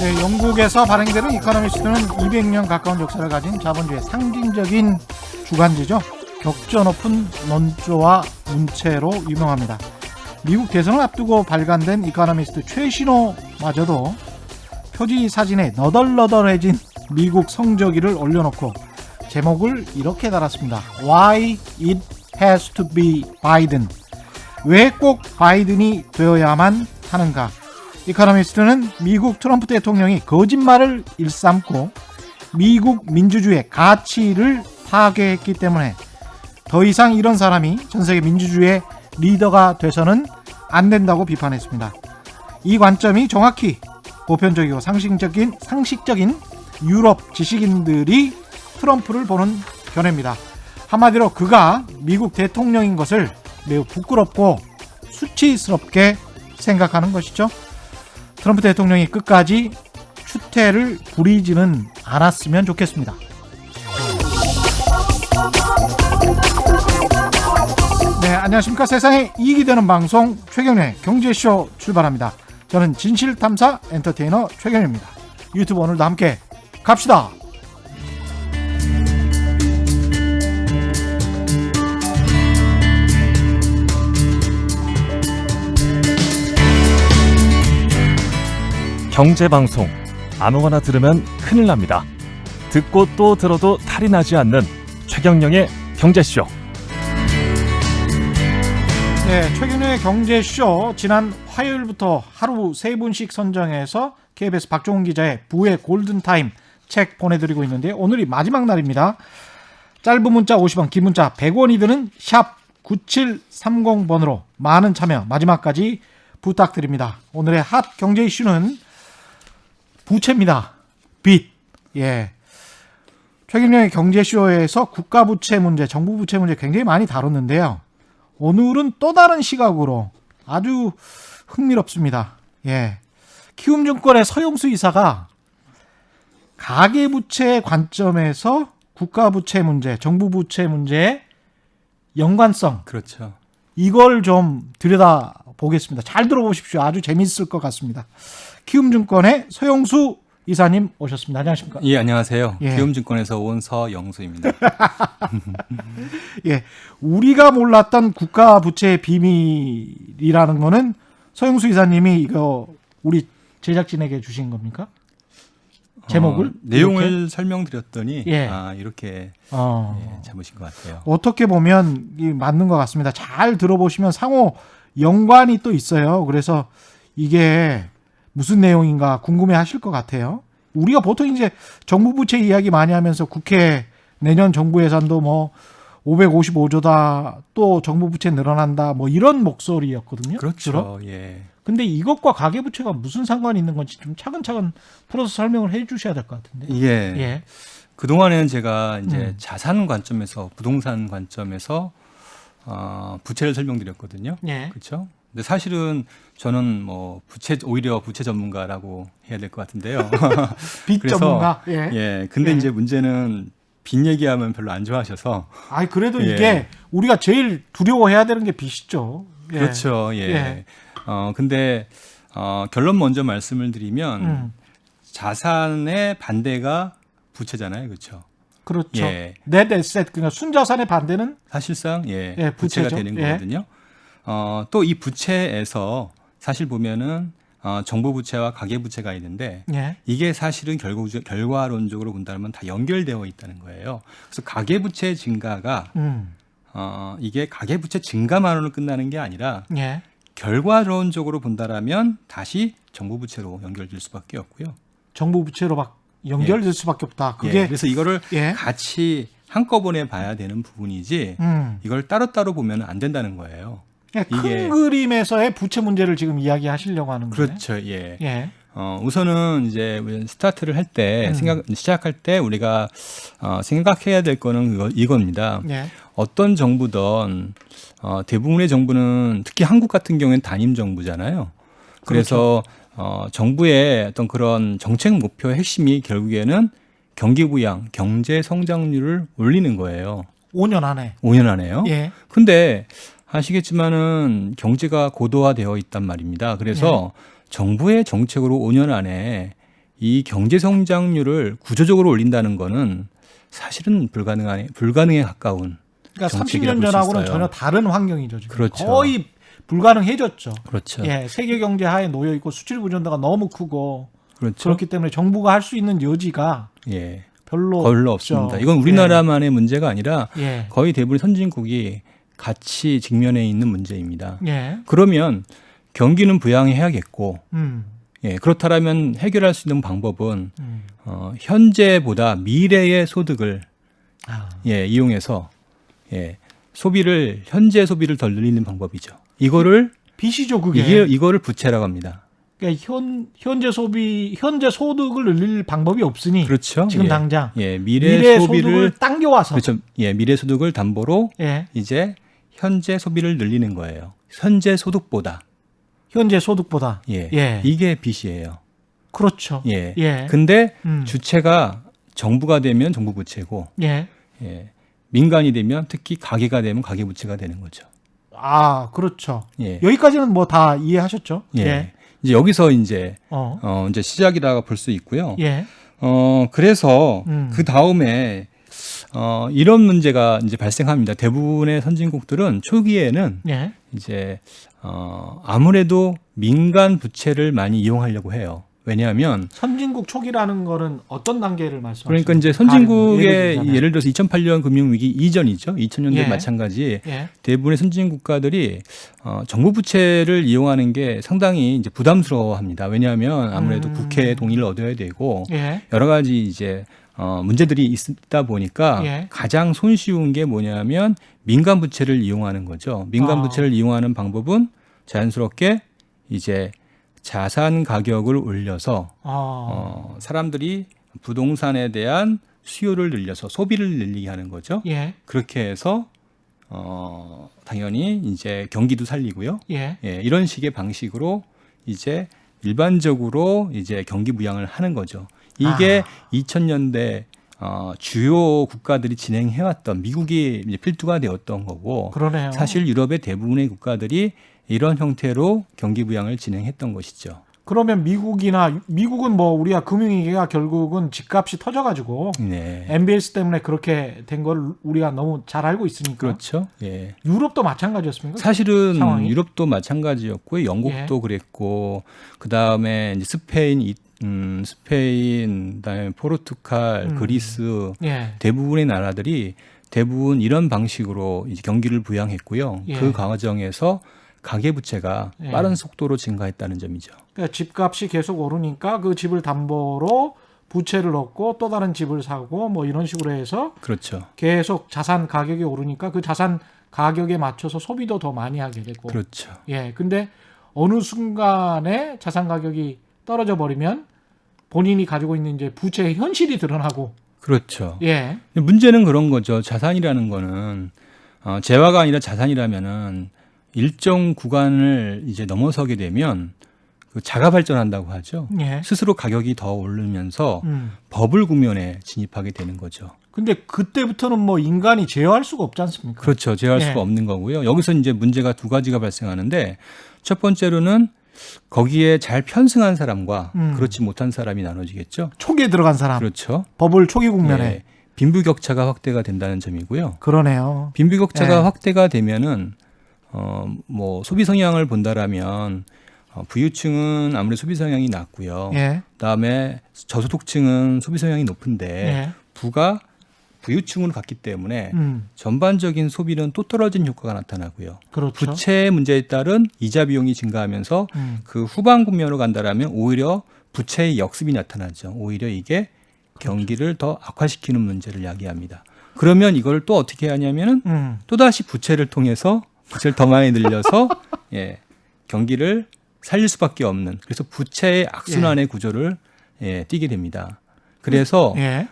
네, 영국에서 발행되는 이코노미스트는 200년 가까운 역사를 가진 자본주의의 상징적인 주간지죠. 격전 높은 논조와 문체로 유명합니다. 미국 대선을 앞두고 발간된 이코노미스트 최신호마저도 표지 사진에 너덜너덜해진 미국 성적위를 올려놓고 제목을 이렇게 달았습니다. Why it has to be Biden. 왜 꼭 바이든이 되어야만 하는가? 이코노미스트는 미국 트럼프 대통령이 거짓말을 일삼고 미국 민주주의의 가치를 파괴했기 때문에 더 이상 이런 사람이 전 세계 민주주의의 리더가 돼서는 안 된다고 비판했습니다. 이 관점이 정확히 보편적이고 상식적인 유럽 지식인들이 트럼프를 보는 견해입니다. 한마디로 그가 미국 대통령인 것을 매우 부끄럽고 수치스럽게 생각하는 것이죠. 트럼프 대통령이 끝까지 추태를 부리지는 않았으면 좋겠습니다. 네, 안녕하십니까. 세상에 이익이 되는 방송 최경련의 경제쇼 출발합니다. 저는 진실탐사 엔터테이너 최경련입니다. 유튜브 오늘도 함께 갑시다. 경제방송 아무거나 들으면 큰일 납니다. 듣고 또 들어도 탈이 나지 않는 최경영의 경제쇼. 네, 최근의 경제쇼 지난 화요일부터 하루 3분씩 선정해서 KBS 박종훈 기자의 부의 골든타임 책 보내드리고 있는데 오늘이 마지막 날입니다. 짧은 문자 50원, 긴 문자 100원이 드는 샵 9730번으로 많은 참여 마지막까지 부탁드립니다. 오늘의 핫 경제 이슈는 부채입니다. 빚. 예. 최경영의 경제쇼에서 국가부채 문제, 정부 부채 문제 굉장히 많이 다뤘는데요. 오늘은 또 다른 시각으로 아주 흥미롭습니다. 예. 키움증권의 서영수 이사가 가계부채 관점에서 국가부채 문제, 정부 부채 문제의 연관성. 그렇죠. 이걸 좀 들여다보겠습니다. 잘 들어보십시오. 아주 재미있을 것 같습니다. 키움증권의 서영수 이사님 오셨습니다. 안녕하십니까? 예, 안녕하세요. 예. 키움증권에서 온 서영수입니다. 예, 우리가 몰랐던 국가 부채의 비밀이라는 거는 서영수 이사님이 이거 우리 제작진에게 주신 겁니까? 제목을 내용을 이렇게? 설명드렸더니 예. 이렇게 잡으신 것 같아요. 어떻게 보면 맞는 것 같습니다. 잘 들어보시면 상호 연관이 또 있어요. 그래서 이게 무슨 내용인가 궁금해하실 것 같아요. 우리가 보통 이제 정부 부채 이야기 많이 하면서 국회 내년 정부 예산도 뭐 555조다, 또 정부 부채 늘어난다, 뭐 이런 목소리였거든요. 그렇죠. 주로. 예. 근데 이것과 가계 부채가 무슨 상관이 있는 건지 좀 차근차근 풀어서 설명을 해주셔야 될 것 같은데. 예. 예. 그 동안에는 제가 이제 자산 관점에서, 부동산 관점에서 부채를 설명드렸거든요. 예. 그렇죠. 근데 사실은 저는 뭐 오히려 부채 전문가라고 해야 될 것 같은데요. 빚 그래서, 전문가. 예. 예. 근데 예. 이제 문제는 빚 얘기하면 별로 안 좋아하셔서. 아이 그래도 예. 이게 우리가 제일 두려워해야 되는 게 빚이죠. 예. 그렇죠. 예. 예. 근데 결론 먼저 말씀을 드리면 자산의 반대가 부채잖아요. 그렇죠? 그렇죠. 예. net asset, 그러니까 순자산의 반대는 사실상 예, 부채가 부채죠. 되는 예. 거거든요. 또 이 부채에서 사실 보면은 정부 부채와 가계 부채가 있는데 예. 이게 사실은 결과론적으로 본다면 다 연결되어 있다는 거예요. 그래서 가계 부채 증가가 이게 가계 부채 증가만으로 끝나는 게 아니라 예. 결과론적으로 본다라면 다시 정부 부채로 연결될 수밖에 없고요. 정부 부채로 막 연결될 수밖에 없다. 그게 그래서 이거를 예. 같이 한꺼번에 봐야 되는 부분이지 이걸 따로따로 보면 안 된다는 거예요. 큰 그림에서의 부채 문제를 지금 이야기하시려고 하는 거예요. 그렇죠. 예. 예. 우선은 이제 스타트를 할 때 시작할 때 우리가 생각해야 될 거는 이겁니다. 예. 어떤 정부든 대부분의 정부는 특히 한국 같은 경우에는 단임 정부잖아요. 그래서 정부의 어떤 그런 정책 목표의 핵심이 결국에는 경기 부양, 경제 성장률을 올리는 거예요. 5년 안에. 5년 안에요. 예. 근데 아시겠지만은 경제가 고도화되어 있단 말입니다. 그래서 정부의 정책으로 5년 안에 이 경제 성장률을 구조적으로 올린다는 거는 사실은 불가능에 가까운 그러니까 정책이라 30년 볼수 전하고는 있어요. 전혀 다른 환경이죠. 지금. 그렇죠. 거의 불가능해졌죠. 그렇죠. 예, 세계 경제 하에 놓여 있고 수출 부전도가 너무 크고 그렇죠. 그렇기 때문에 정부가 할 수 있는 여지가 예. 별로 별로 없죠. 없습니다. 이건 우리나라만의 문제가 아니라 예. 거의 대부분 선진국이 같이 직면해 있는 문제입니다. 예. 그러면 경기는 부양해야겠고, 음. 예, 그렇다면 해결할 수 있는 방법은 현재보다 미래의 소득을 아. 예, 이용해서 예, 현재 소비를 덜 늘리는 방법이죠. 이거를 빚이죠, 그게. 이거를 부채라고 합니다. 그러니까 현재 소득을 늘릴 방법이 없으니 그렇죠. 지금 예. 당장 예, 미래 소득을 당겨와서 그렇죠. 예, 미래 소득을 담보로 예. 이제 현재 소비를 늘리는 거예요. 현재 소득보다. 현재 소득보다 예. 예. 이게 빚이에요. 그렇죠. 예. 예. 근데 음. 주체가 정부가 되면 정부 부채고 예. 예. 민간이 되면 특히 가계가 되면 가계 부채가 되는 거죠. 아, 그렇죠. 예. 여기까지는 뭐 다 이해하셨죠? 예. 이제 여기서 이제 어. 이제 시작이라고 볼 수 있고요. 예. 그래서 음. 그 다음에 이런 문제가 이제 발생합니다. 대부분의 선진국들은 초기에는 예. 이제 아무래도 민간 부채를 많이 이용하려고 해요. 왜냐하면 선진국 초기라는 거는 어떤 단계를 말씀하시는 그러니까 이제 예를 선진국의 들자면. 예를 들어서 2008년 금융위기 이전이죠. 2000년대 예. 마찬가지 예. 대부분의 선진 국가들이 정부 부채를 이용하는 게 상당히 이제 부담스러워합니다. 왜냐하면 아무래도 국회 동의를 얻어야 되고 예. 여러 가지 이제 문제들이 있다 보니까 예. 가장 손쉬운 게 뭐냐면 민간 부채를 이용하는 거죠. 민간 아. 부채를 이용하는 방법은 자연스럽게 이제 자산 가격을 올려서 사람들이 부동산에 대한 수요를 늘려서 소비를 늘리게 하는 거죠. 예. 그렇게 해서 당연히 이제 경기도 살리고요. 예. 예, 이런 식의 방식으로 이제 일반적으로 이제 경기 부양을 하는 거죠. 이게 2000년대 주요 국가들이 진행해왔던 미국이 이제 필두가 되었던 거고 그러네요. 사실 유럽의 대부분의 국가들이 이런 형태로 경기 부양을 진행했던 것이죠. 그러면 미국은 뭐 우리가 금융위기가 결국은 집값이 터져가지고 네. MBS 때문에 그렇게 된 걸 우리가 너무 잘 알고 있으니까. 그렇죠. 예. 유럽도 마찬가지였습니까? 사실은 상황이? 유럽도 마찬가지였고요. 영국도 그랬고 그 다음에 스페인, 그다음에 포르투갈, 그리스 예. 대부분의 나라들이 대부분 이런 방식으로 이제 경기를 부양했고요. 예. 그 과정에서 가계 부채가 예. 빠른 속도로 증가했다는 점이죠. 그러니까 집값이 계속 오르니까 그 집을 담보로 부채를 얻고 또 다른 집을 사고 뭐 이런 식으로 해서 그렇죠. 계속 자산 가격이 오르니까 그 자산 가격에 맞춰서 소비도 더 많이 하게 되고. 그렇죠. 예. 근데 어느 순간에 자산 가격이 떨어져 버리면 본인이 가지고 있는 이제 부채의 현실이 드러나고. 그렇죠. 예. 문제는 그런 거죠. 자산이라는 거는 재화가 아니라 자산이라면은 일정 구간을 이제 넘어서게 되면 그 자가 발전한다고 하죠. 예. 스스로 가격이 더 오르면서 버블 국면에 진입하게 되는 거죠. 근데 그때부터는 뭐 인간이 제어할 수가 없지 않습니까? 그렇죠. 제어할 예. 수가 없는 거고요. 여기서 이제 문제가 두 가지가 발생하는데 첫 번째로는 거기에 잘 편승한 사람과 그렇지 못한 사람이 나눠지겠죠. 초기에 들어간 사람. 그렇죠. 버블 초기 국면에. 예. 빈부격차가 확대가 된다는 점이고요. 그러네요. 빈부격차가 예. 확대가 되면은 뭐 소비 성향을 본다라면 부유층은 아무래도 소비 성향이 낮고요. 예. 그다음에 저소득층은 소비 성향이 높은데 예. 부가 부유층으로 갔기 때문에 전반적인 소비는 또 떨어진 효과가 나타나고요. 그렇죠. 부채 문제에 따른 이자 비용이 증가하면서 그 후반 국면으로 간다라면 오히려 부채의 역습이 나타나죠. 오히려 이게 경기를 더 악화시키는 문제를 야기합니다. 그러면 이걸 또 어떻게 하냐면은 또다시 부채를 통해서 부채를 더 많이 늘려서 예, 경기를 살릴 수밖에 없는 그래서 부채의 악순환의 구조를 띠게 됩니다. 그래서 예.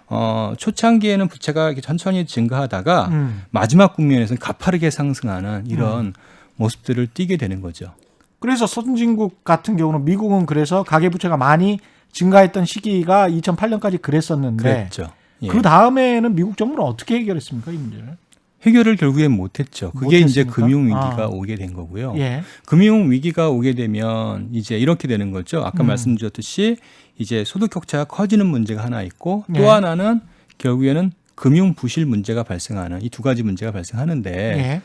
초창기에는 부채가 이렇게 천천히 증가하다가 마지막 국면에서는 가파르게 상승하는 이런 모습들을 띠게 되는 거죠. 그래서 선진국 같은 경우는 미국은 그래서 가계부채가 많이 증가했던 시기가 2008년까지 그랬었는데 그랬죠. 예. 그 다음에는 미국 정부는 어떻게 해결했습니까, 이 문제를? 해결을 결국엔 못했죠. 그게 이제 못했습니까? 금융 위기가 아. 오게 된 거고요. 예. 금융 위기가 오게 되면 이제 이렇게 되는 거죠. 아까 음. 말씀드렸듯이 이제 소득 격차가 커지는 문제가 하나 있고 또 예. 하나는 결국에는 금융 부실 문제가 발생하는 이 두 가지 문제가 발생하는데 예.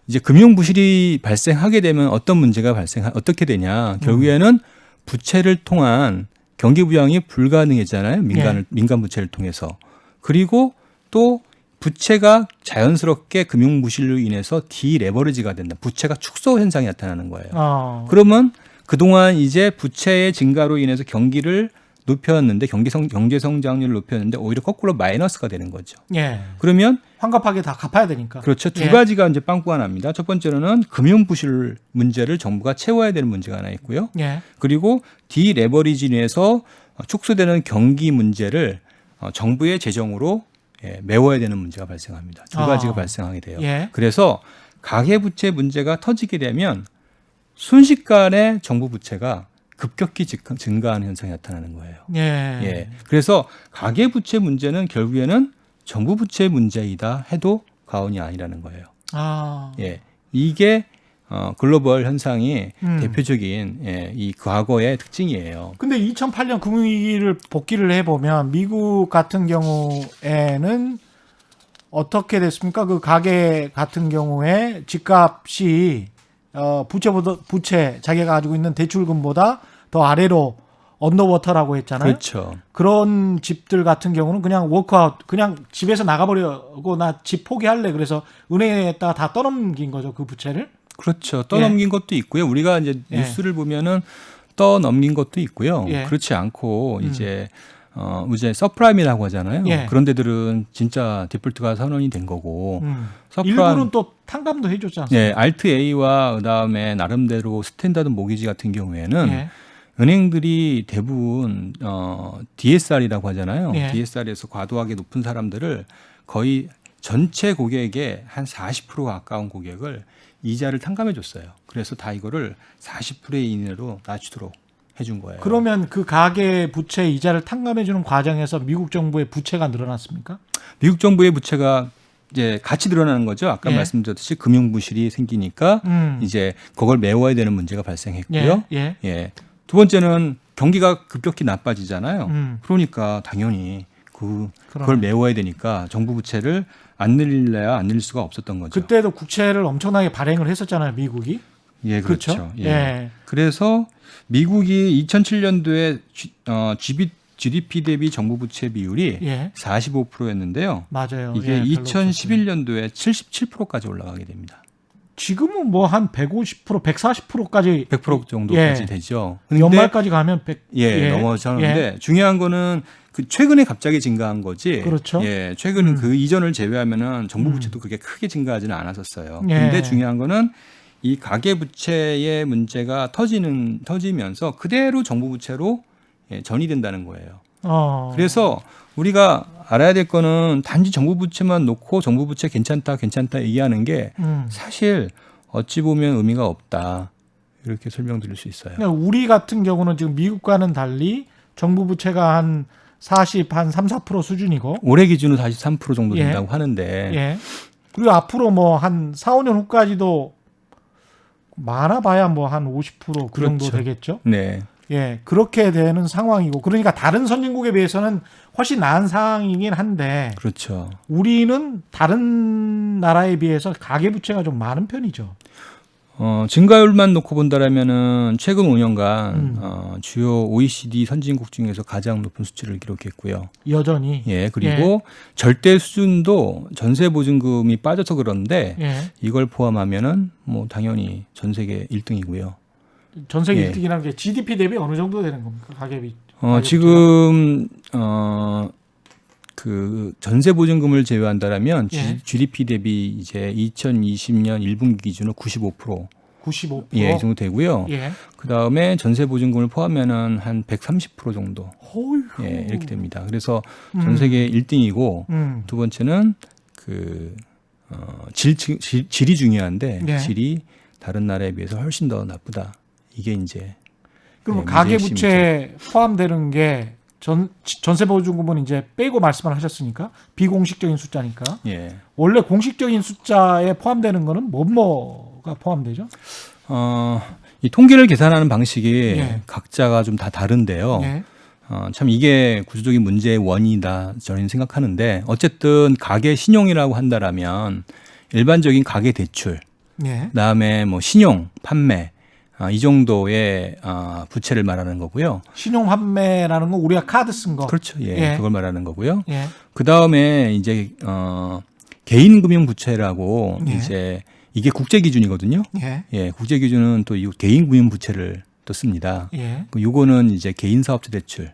이제 금융 부실이 발생하게 되면 어떤 문제가 어떻게 되냐? 결국에는 부채를 통한 경기 부양이 불가능해지잖아요. 민간 부채를 통해서. 그리고 또 부채가 자연스럽게 금융 부실로 인해서 디레버리지가 된다. 부채가 축소 현상이 나타나는 거예요. 그러면 그동안 이제 부채의 증가로 인해서 경기를 높였는데 경제 성장률을 높였는데 오히려 거꾸로 마이너스가 되는 거죠. 예. 그러면 환갑하게 다 갚아야 되니까. 그렇죠. 두 예. 가지가 이제 빵꾸가 납니다. 첫 번째로는 금융 부실 문제를 정부가 채워야 되는 문제가 하나 있고요. 예. 그리고 디레버리지에서 축소되는 경기 문제를 정부의 재정으로 메워야 되는 문제가 발생합니다. 두 가지가 발생하게 돼요. 예. 그래서 가계부채 문제가 터지게 되면 순식간에 정부 부채가 급격히 증가하는 현상이 나타나는 거예요. 예. 예. 그래서 가계부채 문제는 결국에는 정부 부채 문제이다 해도 과언이 아니라는 거예요. 아. 예. 이게 글로벌 현상이 음. 대표적인 이 과거의 특징이에요. 근데 2008년 금융위기를 복기를 해보면 미국 같은 경우에는 어떻게 됐습니까? 그 가게 같은 경우에 집값이 부채 자기가 가지고 있는 대출금보다 더 아래로 언더워터라고 했잖아요. 그렇죠. 그런 집들 같은 경우는 그냥 워크아웃, 그냥 집에서 나가버리고 나 집 포기할래. 그래서 은행에다가 다 떠넘긴 거죠, 그 부채를. 그렇죠. 떠넘긴 것도 있고요. 우리가 이제 예. 뉴스를 보면은 떠넘긴 것도 있고요. 예. 그렇지 않고 이제 서프라임이라고 하잖아요. 예. 그런 데들은 진짜 디폴트가 선언이 된 거고 일부는 또 탕감도 해줬지 않습니까? 네, 알트 A와 그다음에 나름대로 스탠다드 모기지 같은 경우에는 예. 은행들이 대부분 DSR이라고 하잖아요. 예. DSR에서 과도하게 높은 사람들을 거의 전체 고객의 한 40% 가까운 고객을 이자를 탕감해 줬어요. 그래서 다 이거를 40% 이내로 낮추도록 해준 거예요. 그러면 그 가계 부채 이자를 탕감해주는 과정에서 미국 정부의 부채가 늘어났습니까? 미국 정부의 부채가 이제 같이 늘어나는 거죠. 아까 예. 말씀드렸듯이 금융 부실이 생기니까 이제 그걸 메워야 되는 문제가 발생했고요. 예. 예. 두 번째는 경기가 급격히 나빠지잖아요. 그러니까 당연히 그걸 그러네. 메워야 되니까 정부 부채를 안 늘려야 안 늘릴 수가 없었던 거죠. 그때도 국채를 엄청나게 발행을 했었잖아요, 미국이. 예, 그렇죠. 그렇죠? 예. 예. 그래서 미국이 2007년도에 GDP 대비 정부 부채 비율이 예. 45%였는데요. 맞아요. 이게 예, 별로 없었어요. 2011년도에 77%까지 올라가게 됩니다. 지금은 뭐 한 150%, 140%까지 100% 정도까지 예. 되죠. 근데 연말까지 가면 100 넘어졌는데 중요한 거는 그 최근에 갑자기 증가한 거지. 그렇죠. 예, 최근 그 이전을 제외하면은 정부 부채도 그렇게 크게 증가하지는 않았었어요. 예. 근데 중요한 거는 이 가계 부채의 문제가 터지면서 그대로 정부 부채로 전이된다는 거예요. 그래서 우리가 알아야 될 거는 단지 정부 부채만 놓고 정부 부채 괜찮다 얘기하는 게 사실 어찌 보면 의미가 없다. 이렇게 설명드릴 수 있어요. 그러니까 우리 같은 경우는 지금 미국과는 달리 정부 부채가 한 3, 4% 수준이고 올해 기준으로 43% 정도 예. 된다고 하는데 예. 그리고 앞으로 뭐 한 4, 5년 후까지도 많아봐야 뭐 한 50% 그 정도 그렇죠. 되겠죠. 네. 예, 그렇게 되는 상황이고, 그러니까 다른 선진국에 비해서는 훨씬 나은 상황이긴 한데, 그렇죠. 우리는 다른 나라에 비해서 가계부채가 좀 많은 편이죠. 증가율만 놓고 본다라면은 최근 5년간 주요 OECD 선진국 중에서 가장 높은 수치를 기록했고요. 여전히. 예, 그리고 절대 수준도 전세 보증금이 빠져서 그런데 예. 이걸 포함하면은 뭐 당연히 전 세계 1등이고요. 전 세계 예. 1등이라는 게 GDP 대비 어느 정도 되는 겁니까? 가계비. 지금 그 전세 보증금을 제외한다라면 예. GDP 대비 이제 2020년 1분기 기준으로 95%. 95%. 예, 이 정도 되고요. 예. 그 다음에 전세 보증금을 포함하면은 한 130% 정도. 어휴. 예, 이렇게 됩니다. 그래서 전 세계 1등이고 두 번째는 질이 중요한데 네. 질이 다른 나라에 비해서 훨씬 더 나쁘다. 이게 이제 그러면 네, 가계부채 문제의 핵심이죠. 포함되는 게 전세보증금은 이제 빼고 말씀을 하셨으니까 비공식적인 숫자니까 예. 원래 공식적인 숫자에 포함되는 거는 뭐가 포함되죠? 이 통계를 계산하는 방식이 예. 각자가 좀 다 다른데요. 예. 참 이게 구조적인 문제의 원인이다 저는 생각하는데 어쨌든 가계 신용이라고 한다라면 일반적인 가계 대출, 예. 그다음에 뭐 신용, 판매 이 정도의 부채를 말하는 거고요. 신용 환매라는 건 우리가 카드 쓴 거. 그렇죠. 예, 예. 그걸 말하는 거고요. 예. 그다음에 이제 개인 금융 부채라고 예. 이제 이게 국제 기준이거든요. 예. 예, 국제 기준은 또 이 개인 금융 부채를 또 씁니다. 예. 요거는 이제 개인 사업자 대출.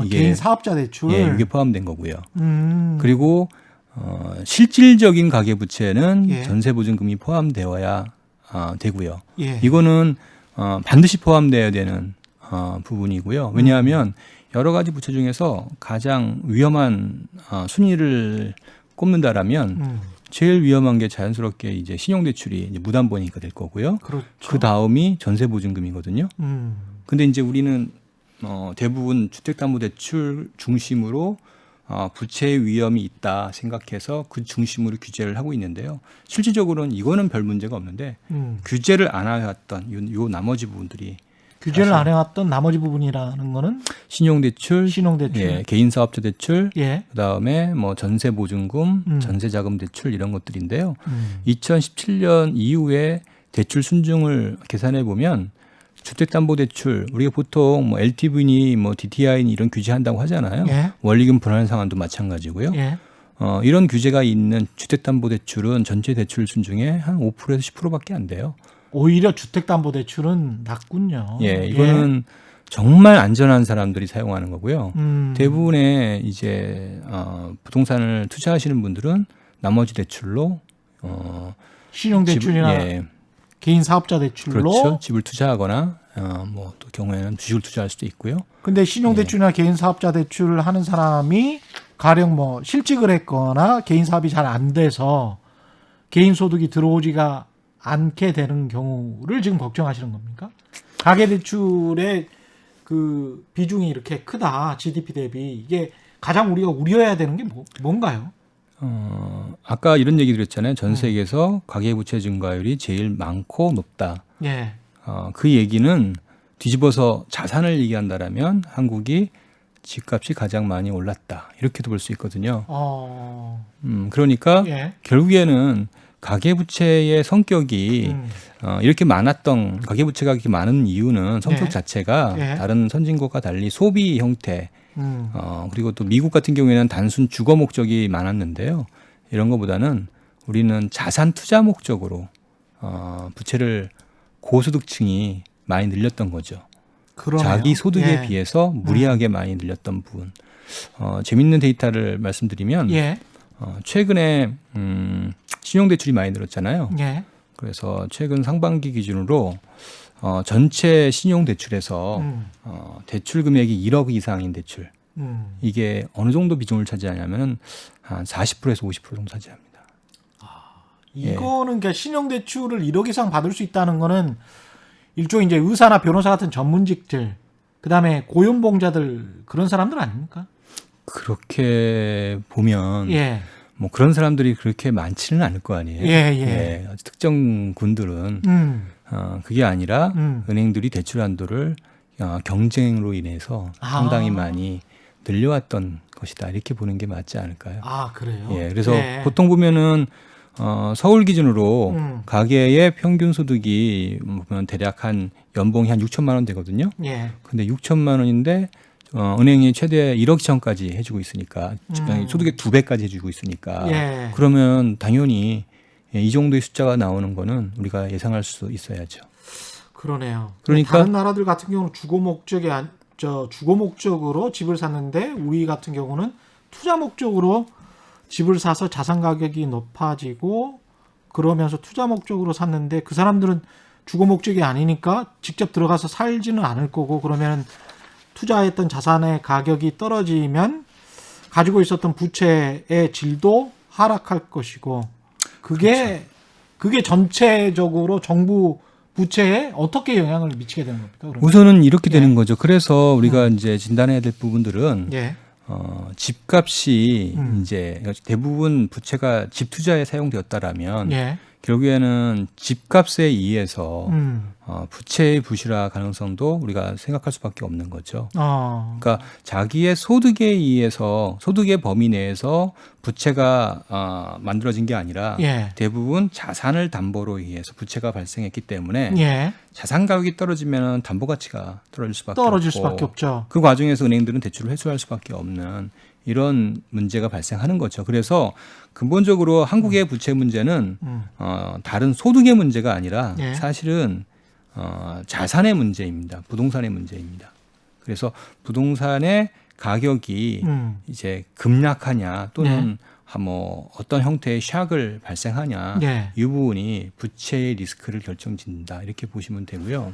이게- 개인 사업자 대출. 예, 이게 포함된 거고요. 음. 그리고 실질적인 가계 부채는 예. 전세 보증금이 포함되어야 되고요. 예. 이거는 반드시 포함되어야 되는 부분이고요. 왜냐하면 여러 가지 부채 중에서 가장 위험한 순위를 꼽는다라면 음. 제일 위험한 게 자연스럽게 이제 신용대출이 이제 무담보니까 될 거고요. 그렇죠. 그 다음이 전세보증금이거든요. 근데 이제 우리는 대부분 주택담보대출 중심으로 부채의 위험이 있다 생각해서 그 중심으로 규제를 하고 있는데요. 실질적으로는 이거는 별 문제가 없는데 규제를 안 해왔던 요 나머지 부분들이 규제를 사실- 안 해왔던 나머지 부분이라는 거는 신용대출, 신용대출. 예, 개인사업자 대출, 예. 그다음에 뭐 전세보증금, 전세자금 대출 이런 것들인데요. 2017년 이후에 대출 순증을 계산해 보면 주택담보대출 우리가 보통 뭐 LTV니 뭐 DTI니 이런 규제한다고 하잖아요. 예. 원리금 분할 상환도 마찬가지고요. 예. 이런 규제가 있는 주택담보대출은 전체 대출 순증의 한 5%에서 10%밖에 안 돼요. 오히려 주택담보대출은 낮군요. 예, 이거는 정말 안전한 사람들이 사용하는 거고요. 대부분의 이제 부동산을 투자하시는 분들은 나머지 대출로 신용대출이나 예, 개인 사업자 대출로. 그렇죠. 집을 투자하거나 뭐 또 경우에는 주식을 투자할 수도 있고요. 근데 신용대출이나 개인 사업자 대출을 하는 사람이 가령 뭐 실직을 했거나 개인 사업이 잘 안 돼서 개인 소득이 들어오지가 않게 되는 경우를 지금 걱정하시는 겁니까? 가계대출의 그 비중이 이렇게 크다, GDP 대비. 이게 가장 우리가 우려해야 되는 게 뭔가요? 아까 이런 얘기 드렸잖아요. 전 세계에서 가계부채 증가율이 제일 많고 높다. 예. 그 얘기는 뒤집어서 자산을 얘기한다라면 한국이 집값이 가장 많이 올랐다. 이렇게도 볼 수 있거든요. 그러니까 예. 결국에는 가계부채의 성격이 이렇게 많았던 가계부채가 이렇게 많은 이유는 성격 예. 자체가 예. 다른 선진국과 달리 소비 형태 그리고 또 미국 같은 경우에는 단순 주거 목적이 많았는데요. 이런 것보다는 우리는 자산 투자 목적으로 부채를 고소득층이 많이 늘렸던 거죠. 그러네요. 자기 소득에 예. 비해서 무리하게 많이 늘렸던 부분. 재밌는 데이터를 말씀드리면 예. 최근에 신용대출이 많이 늘었잖아요. 예. 그래서 최근 상반기 기준으로 전체 신용대출에서 대출 금액이 1억 이상인 대출 이게 어느 정도 비중을 차지하냐면 한 40%에서 50% 정도 차지합니다. 이거는 그러니까 신용대출을 1억 이상 받을 수 있다는 거는 일종의 이제 의사나 변호사 같은 전문직들, 그 다음에 고연봉자들 그런 사람들 아닙니까? 그렇게 보면 예. 뭐 그런 사람들이 그렇게 많지는 않을 거 아니에요. 예. 특정 군들은 그게 아니라 은행들이 대출 한도를 경쟁으로 인해서 상당히 많이 늘려왔던 것이다. 이렇게 보는 게 맞지 않을까요? 아, 그래요? 예, 그래서 보통 보면은 서울 기준으로 가계의 평균 소득이 보면 대략 한 연봉이 한 6천만 원 되거든요. 예. 근데 6천만 원인데 은행이 최대 1억 시천까지 해주고 있으니까 소득의 2배까지 해주고 있으니까 예. 그러면 당연히 이 정도의 숫자가 나오는 거는 우리가 예상할 수 있어야죠. 그러네요. 그러니까 다른 나라들 같은 경우는 주거 목적으로 집을 샀는데 우리 같은 경우는 투자 목적으로 집을 사서 자산 가격이 높아지고 그러면서 투자 목적으로 샀는데 그 사람들은 주거 목적이 아니니까 직접 들어가서 살지는 않을 거고 그러면 투자했던 자산의 가격이 떨어지면 가지고 있었던 부채의 질도 하락할 것이고 그게 전체적으로 정부 부채에 어떻게 영향을 미치게 되는 겁니까? 그러면? 우선은 이렇게 되는 예. 거죠. 그래서 우리가 이제 진단해야 될 부분들은 예. 집값이 이제 대부분 부채가 집 투자에 사용되었다라면 예. 결국에는 집값에 의해서 음. 부채의 부실화 가능성도 우리가 생각할 수밖에 없는 거죠. 어. 그러니까 자기의 소득에 의해서 소득의 범위 내에서 부채가 만들어진 게 아니라 예. 대부분 자산을 담보로 의해서 부채가 발생했기 때문에 예. 자산 가격이 떨어지면 담보 가치가 떨어질 수밖에 떨어질 없고 수밖에 없죠. 그 과정에서 은행들은 대출을 회수할 수밖에 없는 이런 문제가 발생하는 거죠. 그래서 근본적으로 한국의 부채 문제는 다른 소득의 문제가 아니라 예. 사실은 자산의 문제입니다. 부동산의 문제입니다. 그래서 부동산의 가격이 이제 급락하냐 또는 뭐 어떤 형태의 샥을 발생하냐 예. 이 부분이 부채의 리스크를 결정짓는다 이렇게 보시면 되고요.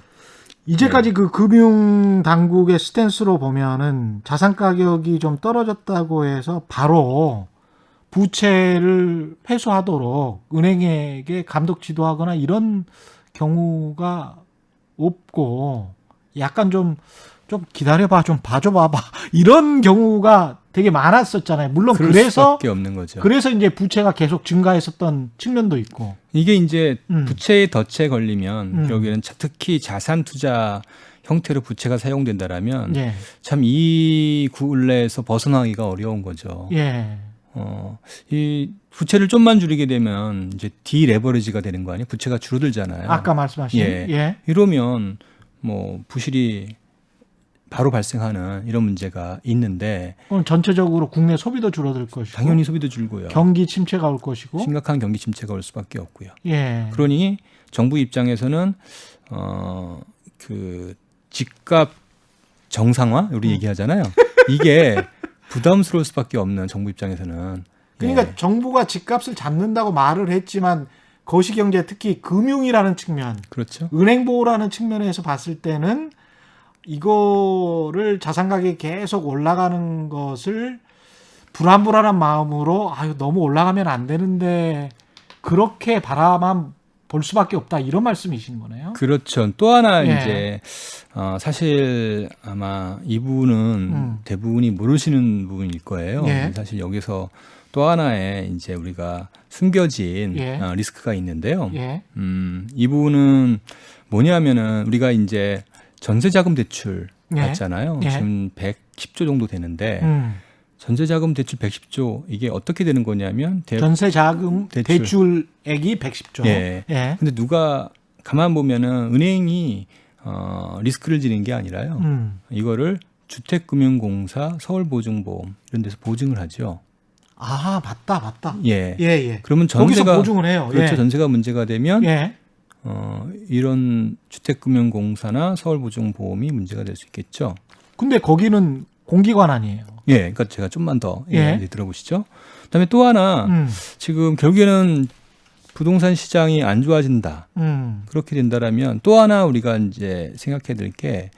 이제까지 그 금융 당국의 스탠스로 보면은 자산 가격이 좀 떨어졌다고 해서 바로 부채를 회수하도록 은행에게 감독 지도하거나 이런 경우가 없고 약간 좀 기다려봐, 좀 봐줘봐봐 이런 경우가 되게 많았었잖아요. 물론 그럴 그래서 수밖에 없는 거죠. 그래서 이제 부채가 계속 증가했었던 측면도 있고. 이게 이제 음. 부채의 덫에 걸리면 결국에는 특히 자산 투자 형태로 부채가 사용된다라면 예. 참 이 굴레에서 벗어나기가 어려운 거죠. 예. 이 부채를 좀만 줄이게 되면 이제 디레버리지가 되는 거 아니에요? 부채가 줄어들잖아요. 아까 말씀하신 예. 이러면 뭐 부실이 바로 발생하는 이런 문제가 있는데 그럼 전체적으로 국내 소비도 줄어들 것이고 당연히 소비도 줄고요. 경기 침체가 올 것이고. 심각한 경기 침체가 올 수밖에 없고요. 예. 그러니 정부 입장에서는 그 집값 정상화 우리 얘기하잖아요. 이게 부담스러울 수밖에 없는 정부 입장에서는. 그러니까 예. 정부가 집값을 잡는다고 말을 했지만 거시경제 특히 금융이라는 측면, 그렇죠. 은행 보호라는 측면에서 봤을 때는 이거를 자산 가격이 계속 올라가는 것을 불안한 마음으로 아유 너무 올라가면 안 되는데 그렇게 바라만 볼 수밖에 없다 이런 말씀이신 거네요. 그렇죠. 또 하나 예. 이제 사실 아마 이 부분은 대부분이 모르시는 부분일 거예요. 예. 사실 여기서 또 하나의 이제 우리가 숨겨진 예. 리스크가 있는데요. 예. 이 부분은 뭐냐면은 우리가 이제 전세자금 대출 예. 받잖아요. 예. 지금 110조 정도 되는데 전세자금 대출 110조 이게 어떻게 되는 거냐면 전세 자금 대출액이 110조. 예. 예. 근데 누가 가만 보면은 은행이 리스크를 지는 게 아니라요. 이거를 주택금융공사, 서울보증보험 이런 데서 보증을 하죠. 아 맞다. 예. 예. 그러면 거기서 전세가 보증을 해요. 그렇죠. 예. 전세가 문제가 되면 예. 이런 주택금융공사나 서울보증보험이 문제가 될 수 있겠죠. 근데 거기는 공기관 아니에요. 예, 그러니까 제가 좀만 더 예. 들어보시죠. 그다음에 또 하나 지금 결국에는 부동산 시장이 안 좋아진다. 그렇게 된다라면 또 하나 우리가 이제 생각해야 될 게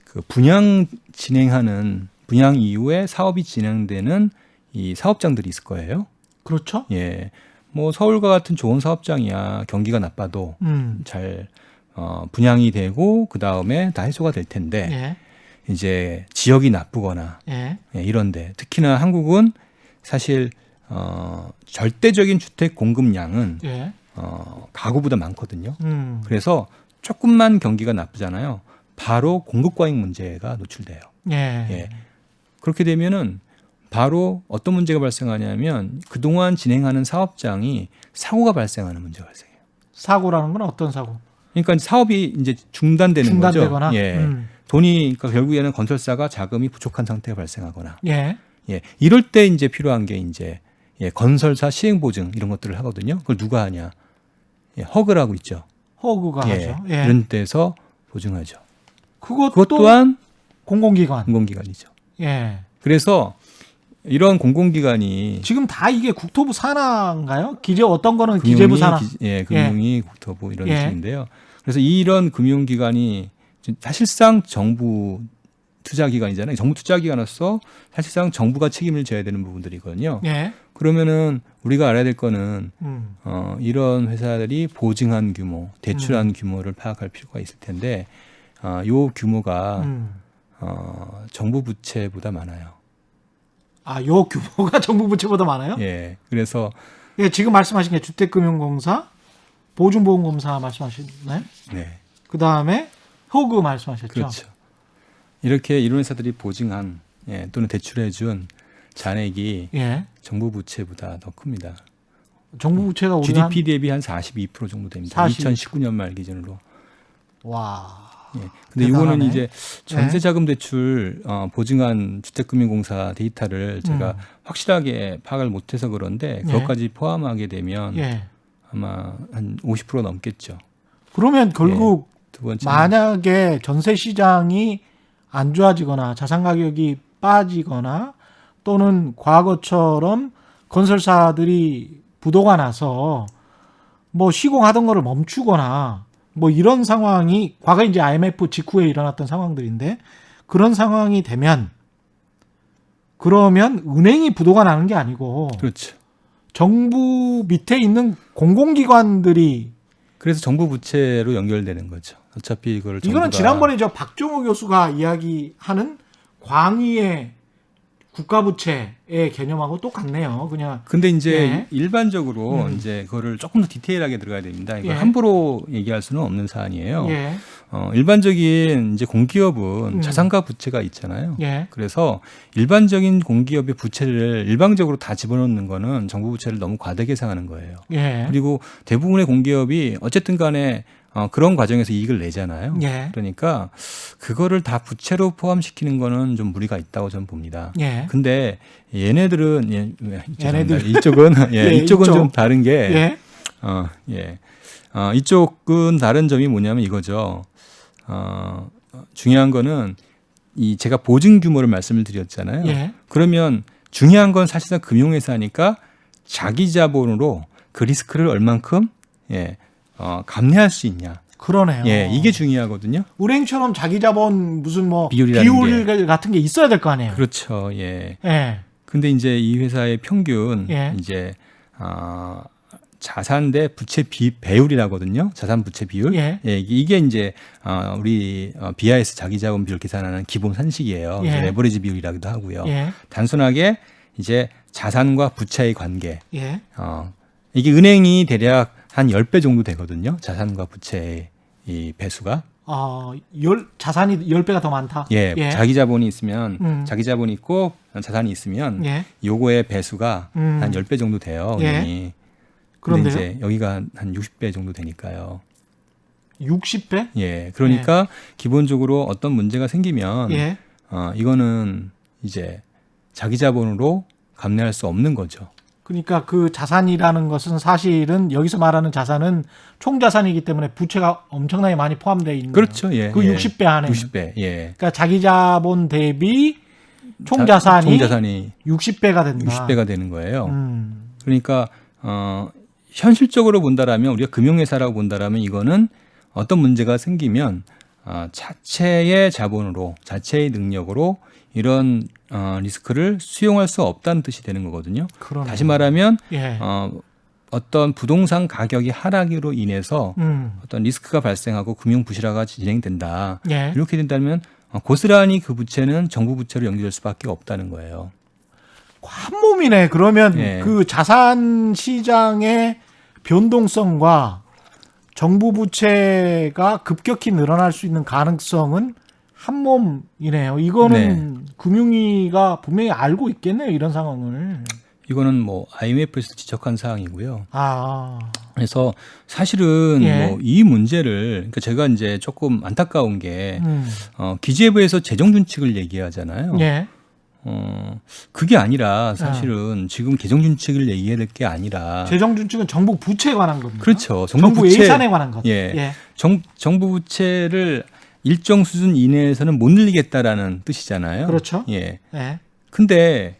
그 분양 이후에 사업이 진행되는 이 사업장들이 있을 거예요. 그렇죠. 예, 뭐 서울과 같은 좋은 사업장이야 경기가 나빠도 잘 분양이 되고 그 다음에 다 해소가 될 텐데. 예. 이제 지역이 나쁘거나 예. 이런데 특히나 한국은 사실 절대적인 주택 공급량은 예. 가구보다 많거든요. 그래서 그래서 조금만 경기가 나쁘잖아요. 바로 공급 과잉 문제가 노출돼요. 예. 예. 그렇게 되면은 바로 어떤 문제가 발생하냐면 그동안 진행하는 사업장이 사고가 발생하는 문제가 발생해요. 사고라는 건 어떤 사고? 그러니까 사업이 이제 중단되는 중단되거나. 거죠. 예. 돈이 그러니까 결국에는 건설사가 자금이 부족한 상태가 발생하거나. 예. 예. 이럴 때 이제 필요한 게 이제 건설사 시행 보증 이런 것들을 하거든요. 그걸 누가 하냐? 허그를 하고 있죠. 허그가 하죠. 예. 이런 데서 보증하죠. 그것 그것 또한 공공기관. 공공기관이죠. 예. 그래서 이런 공공기관이 지금 다 이게 국토부 산하인가요? 어떤 거는 기재부 산하. 금융이 국토부 이런 예. 식인데요. 그래서 이런 금융기관이 사실상 정부 투자기관이잖아요. 정부 투자기관으로서 사실상 정부가 책임을 져야 되는 부분들이거든요. 예. 그러면은 우리가 알아야 될 거는 음. 이런 회사들이 보증한 규모, 대출한 규모를 파악할 필요가 있을 텐데 요 규모가 정부 부채보다 많아요. 요 규모가 정부 부채보다 많아요? 예. 그래서 예, 지금 말씀하신 게 주택금융공사, 보증보험공사 말씀하셨나요? 네. 그 다음에 호그 말씀하셨죠? 그렇죠. 이렇게 이런 회사들이 보증한 또는 대출해준 잔액이 예. 정부 부채보다 더 큽니다. 정부 부채가 우리 GDP 대비 한 42% 정도 됩니다. 42%. 2019년 말 기준으로. 와. 예. 근데 대단하네. 이거는 이제 전세자금 대출 보증한 주택금융공사 데이터를 제가 확실하게 파악을 못해서 그런데 예. 그것까지 포함하게 되면 예. 아마 한 50% 넘겠죠. 그러면 결국 두 번째 만약에 전세 시장이 안 좋아지거나 자산 가격이 빠지거나 또는 과거처럼 건설사들이 부도가 나서 뭐 시공하던 거를 멈추거나 뭐 이런 상황이 과거 이제 IMF 직후에 일어났던 상황들인데 그런 상황이 되면 그러면 은행이 부도가 나는 게 아니고 그렇죠. 정부 밑에 있는 공공기관들이 그래서 정부 부채로 연결되는 거죠. 어차피 이거를 이거는 정부가- 지난번에 저 박종호 교수가 이야기하는 광의의 국가부채의 개념하고 똑같네요. 그냥 근데 이제 예. 일반적으로 이제 그거를 조금 더 디테일하게 들어가야 됩니다. 이거 예. 함부로 얘기할 수는 없는 사안이에요. 예, 일반적인 이제 공기업은 음. 자산과 부채가 있잖아요. 예, 그래서 일반적인 공기업의 부채를 일방적으로 다 집어넣는 거는 정부 부채를 너무 과대하게 생각하는 거예요. 예, 그리고 대부분의 공기업이 어쨌든 간에 그런 과정에서 이익을 내잖아요. 예, 그러니까 그거를 다 부채로 포함시키는 거는 좀 무리가 있다고 저는 봅니다. 예, 근데 얘네들은 얘네들. 이쪽은 예, 이쪽은 이쪽. 좀 다른 게 예, 이쪽은 다른 점이 뭐냐면 이거죠. 중요한 거는 이 제가 보증 규모를 말씀을 드렸잖아요. 예. 그러면 중요한 건 사실상 금융회사니까 자기 자본으로 그 리스크를 얼만큼 감내할 수 있냐. 그러네요. 이게 중요하거든요. 은행처럼 자기 자본 무슨 뭐 비율이라는 비율 같은 게 있어야 될 거 아니에요. 그렇죠. 예. 예, 근데 이제 이 회사의 평균 예. 이제 자산 대 부채 배율이라거든요. 자산 부채 비율. 예. 이게 이제 우리 BIS 자기자본 비율 계산하는 기본 산식이에요. 예. 레버리지 비율이라고도 하고요. 예, 단순하게 이제 자산과 부채의 관계. 예, 이게 은행이 대략 한 10배 정도 되거든요. 자산과 부채의 이 배수가. 자산이 10배가 더 많다. 예. 자기 자본이 있으면 자기 자본이 있고 자산이 있으면 예. 요거의 배수가 한 10배 정도 돼요. 예. 은행이. 그런데요? 근데 이제 여기가 한 60배 정도 되니까요. 60배? 예. 그러니까 기본적으로 어떤 문제가 생기면 예. 이거는 이제 자기 자본으로 감내할 수 없는 거죠. 그러니까 그 자산이라는 것은 사실은 여기서 말하는 자산은 총 자산이기 때문에 부채가 엄청나게 많이 포함되어 있는 그렇죠. 예. 그 예. 60배 안에 60배. 예. 그러니까 자기 자본 대비 총 자산이 60배가 된다. 60배가 되는 거예요. 그러니까 그러니까 현실적으로 본다라면 우리가 금융회사라고 본다라면 이거는 어떤 문제가 생기면 자체의 자본으로 자체의 능력으로 이런 리스크를 수용할 수 없다는 뜻이 되는 거거든요. 그러네요. 다시 말하면 예. 어떤 부동산 가격이 하락으로 인해서 음. 어떤 리스크가 발생하고 금융 부실화가 진행된다. 예. 이렇게 된다면 고스란히 그 부채는 정부 부채로 연결될 수밖에 없다는 거예요. 한 몸이네. 그러면 예. 그 자산 시장의 변동성과 정부 부채가 급격히 늘어날 수 있는 가능성은 한 몸이네요. 이거는 금융위가 분명히 알고 있겠네요. 이런 상황을. 이거는 뭐 IMF에서 지적한 사항이고요. 그래서 사실은 예. 뭐 이 문제를 그러니까 제가 이제 조금 안타까운 게 기재부에서 재정 준칙을 얘기하잖아요. 예. 그게 아니라 사실은 지금 재정 준칙을 얘기해야 될 게 아니라 재정 준칙은 정부 부채에 관한 겁니다. 그렇죠. 정부 예산에 관한 것. 예. 정부 부채를 일정 수준 이내에서는 못 늘리겠다라는 뜻이잖아요. 그렇죠. 예. 예. 근데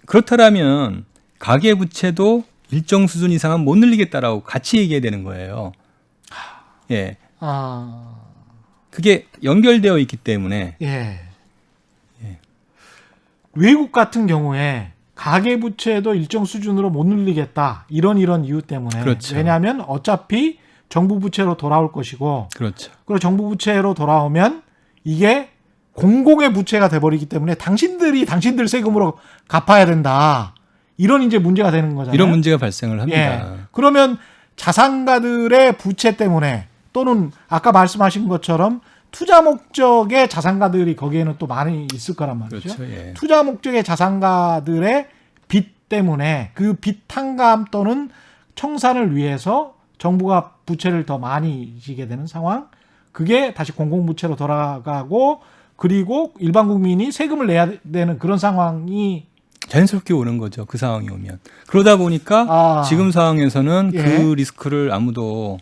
그렇다라면 가계 부채도 일정 수준 이상은 못 늘리겠다라고 같이 얘기해야 되는 거예요. 예. 아. 그게 연결되어 있기 때문에 예. 외국 같은 경우에 가계부채도 일정 수준으로 못 늘리겠다. 이런 이유 때문에. 그렇죠. 왜냐하면 어차피 정부 부채로 돌아올 것이고 그렇죠. 그리고 정부 부채로 돌아오면 이게 공공의 부채가 돼버리기 때문에 당신들 세금으로 갚아야 된다. 이런 이제 문제가 되는 거잖아요. 이런 문제가 발생을 합니다. 예. 그러면 자산가들의 부채 때문에 또는 아까 말씀하신 것처럼 투자 목적의 자산가들이 거기에는 또 많이 있을 거란 말이죠. 그렇죠. 예. 투자 목적의 자산가들의 빚 때문에 그 빚 탕감 또는 청산을 위해서 정부가 부채를 더 많이 지게 되는 상황. 그게 다시 공공부채로 돌아가고 그리고 일반 국민이 세금을 내야 되는 그런 상황이 자연스럽게 오는 거죠. 그 상황이 오면. 그러다 보니까 지금 상황에서는 예. 그 리스크를 아무도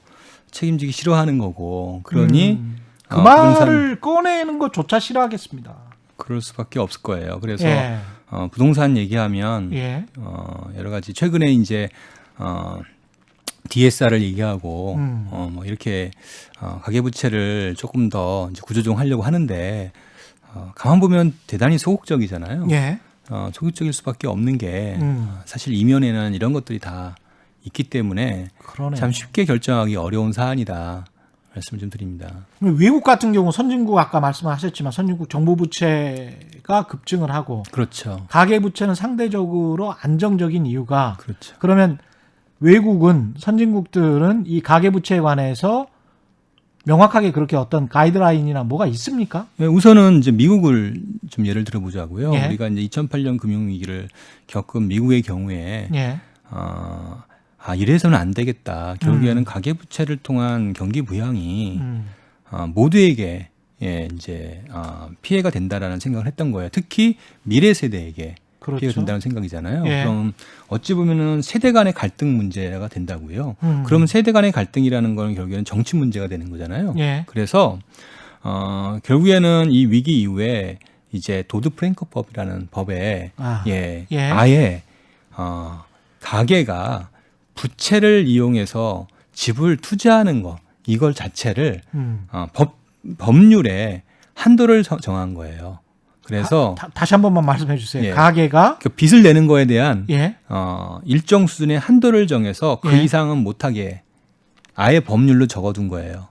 책임지기 싫어하는 거고 그러니 그 말을 꺼내는 것조차 싫어하겠습니다. 그럴 수밖에 없을 거예요. 그래서 예. 부동산 얘기하면 예. 여러 가지 최근에 이제 DSR을 얘기하고 뭐 이렇게 가계부채를 조금 더 이제 구조조정하려고 하는데 가만 보면 대단히 소극적이잖아요. 예. 소극적일 수밖에 없는 게 사실 이면에는 이런 것들이 다 있기 때문에 그러네요. 참 쉽게 결정하기 어려운 사안이다 말씀을 좀 드립니다. 외국 같은 경우 선진국 아까 말씀하셨지만 선진국 정부 부채가 급증을 하고 그렇죠. 가계 부채는 상대적으로 안정적인 이유가 그렇죠. 그러면 외국은 선진국들은 이 가계 부채에 관해서 명확하게 그렇게 어떤 가이드라인이나 뭐가 있습니까? 네, 우선은 이제 미국을 좀 예를 들어보자고요. 예. 우리가 이제 2008년 금융위기를 겪은 미국의 경우에 예. 이래서는 안 되겠다. 결국에는 가계부채를 통한 경기 부양이 음. 모두에게 이제 피해가 된다라는 생각을 했던 거예요. 특히 미래 세대에게 그렇죠. 피해가 된다는 생각이잖아요. 예. 그럼 어찌 보면은 세대 간의 갈등 문제가 된다고요. 음. 그러면 세대 간의 갈등이라는 건 결국에는 정치 문제가 되는 거잖아요. 예. 그래서 결국에는 이 위기 이후에 이제 도드 프랭크법이라는 법에 예. 아예 가계가 부채를 이용해서 집을 투자하는 거 이걸 자체를 법률에 한도를 정한 거예요. 그래서 다시 한 번만 말씀해 주세요. 예. 가계가 그 빚을 내는 거에 대한 예. 일정 수준의 한도를 정해서 그 예. 이상은 못하게 아예 법률로 적어둔 거예요.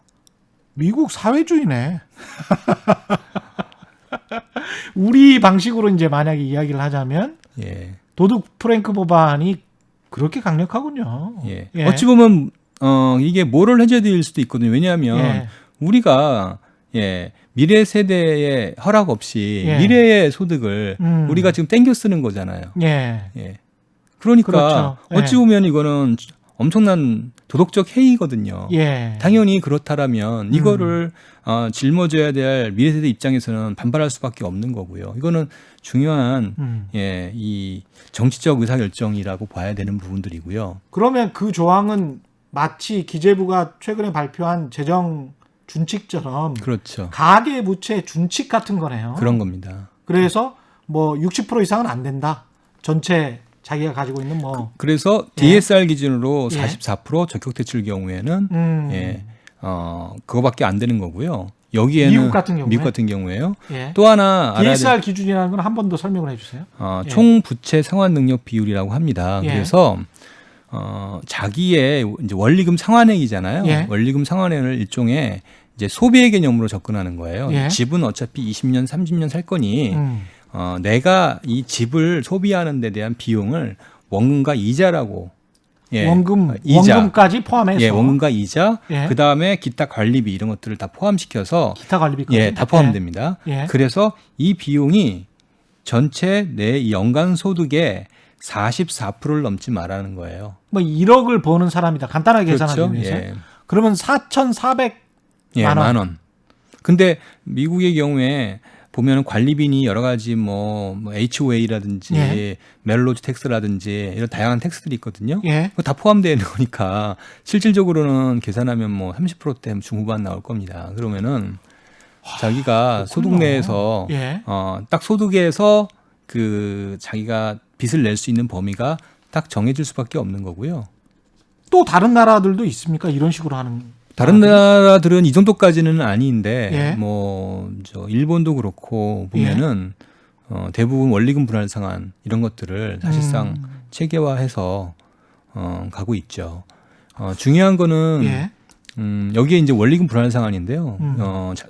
미국 사회주의네. 우리 방식으로 이제 만약에 이야기를 하자면 예. 도둑 프랭크 법안이 그렇게 강력하군요. 예. 예. 어찌 보면 이게 모럴 해저드일 수도 있거든요. 왜냐하면 예. 우리가 미래 세대의 허락 없이 예. 미래의 소득을 우리가 지금 땡겨 쓰는 거잖아요. 예. 예. 그러니까 그렇죠. 어찌 예. 보면 이거는 엄청난 도덕적 해이거든요. 예. 당연히 그렇다라면 이거를 짊어져야 될 미래 세대 입장에서는 반발할 수밖에 없는 거고요. 이거는 중요한 이 정치적 의사결정이라고 봐야 되는 부분들이고요. 그러면 그 조항은 마치 기재부가 최근에 발표한 재정 준칙처럼 그렇죠. 가계 부채 준칙 같은 거네요. 그런 겁니다. 그래서 뭐 60% 이상은 안 된다. 전체 자기가 가지고 있는 뭐 그래서 DSR 기준으로 예. 44% 적격 대출 경우에는 그거밖에 안 되는 거고요. 여기에는 미국 같은 경우에? 요 또 하나 알아야 DSR 기준이라는 건 한 번 더 설명을 해주세요. 총 부채 상환 능력 비율이라고 합니다. 예. 그래서 자기의 이제 원리금 상환액이잖아요. 예. 원리금 상환액을 일종의 이제 소비의 개념으로 접근하는 거예요. 예. 집은 어차피 20년, 30년 살 거니 내가 이 집을 소비하는 데 대한 비용을 원금과 이자라고 원금까지 포함해서 원금과 이자, 예. 그 다음에 기타 관리비 이런 것들을 다 포함시켜서 기타 관리비까지 다 포함됩니다. 예. 그래서 이 비용이 전체 내 연간 소득의 44%를 넘지 말라는 거예요. 뭐 1억을 버는 사람이다. 간단하게 계산하기 그렇죠? 위해서. 예. 그러면 4,400 만 원. 근데 미국의 경우에 보면은 관리비니 여러 가지 뭐 HOA라든지 예. 멜로디 텍스라든지 이런 다양한 텍스들이 있거든요. 예. 그거 다 포함되어 있는 거니까 실질적으로는 계산하면 뭐 30%대 중후반 나올 겁니다. 그러면은 자기가 소득 내에서 예. 딱 소득에서 그 자기가 빚을 낼 수 있는 범위가 딱 정해질 수밖에 없는 거고요. 또 다른 나라들도 있습니까? 이런 식으로 하는 다른 나라들은 이 정도까지는 아닌데 예. 뭐 저 일본도 그렇고 보면은 대부분 원리금 분할 상환 이런 것들을 사실상 체계화해서 가고 있죠. 중요한 거는 예. 여기에 이제 원리금 분할 상환인데요.